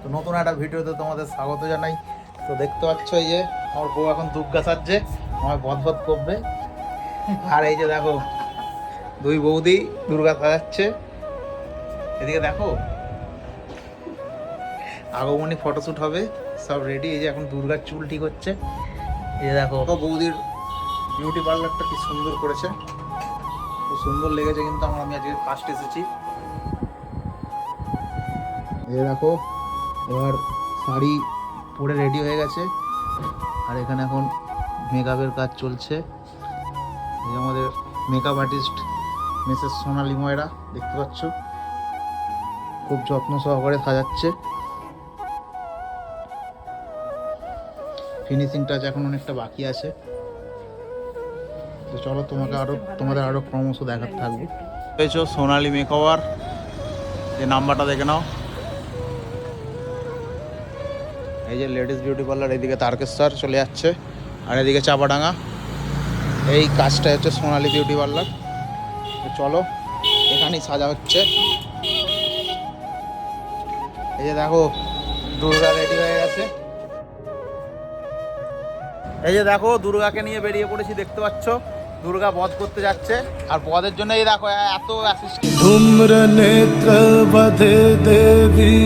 তো নতুন একটা ভিডিওতে তোমাদের স্বাগত জানাই। তো দেখতে পাচ্ছ এই যে আমার বউ এখন দুর্গা সাজছে, আমার বদবদ করবে। আর এই যে দেখো দুই বৌদি দুর্গা সাজাচ্ছে। এদিকে দেখো আগমনী ফটোশ্যুট হবে, সব রেডি। এই যে এখন দুর্গার চুল ঠিক হচ্ছে। এই যে দেখো বৌদির বিউটি পার্লারটা কি সুন্দর করেছে, খুব সুন্দর লেগেছে কিন্তু আমার। আমি আজকে ফার্স্ট এসেছি। এই দেখো এবার শাড়ি পরে রেডি হয়ে গেছে, আর এখানে এখন মেকআপের কাজ চলছে। এই আমাদের মেকআপ আর্টিস্ট মিসেস সোনালী ময়রা, দেখতে পাচ্ছ খুব যত্ন সহকারে সাজাচ্ছে। ফিনিশিং টাচ এখন অনেকটা বাকি আছে। তো চলো তোমাদের আরো ক্রমশ দেখাতে থাকবে। পেয়েছো সোনালী মেকওভার, যে নাম্বারটা দেখে নাও। এই যে লেডিস বিউটি পার্লার, এদিকে তারকেশ্বর চলে যাচ্ছে, আর এদিকে চাপাডাঙ্গা। এই কাজটা হচ্ছে সোনালী বিউটি পার্লার। চলো এখানেই সাজা হচ্ছে। এই যে দেখো দুর্গা রেডি হয়ে গেছে। এই যে দেখো দুর্গাকে নিয়ে বেরিয়ে পড়েছি, দেখতে পাচ্ছ দুর্গা বধ করতে যাচ্ছে। আর বধের জন্য এই দেখো এত অ্যাসিস্ট্যান্ট। ধূম্র নেত্র বধে দেবী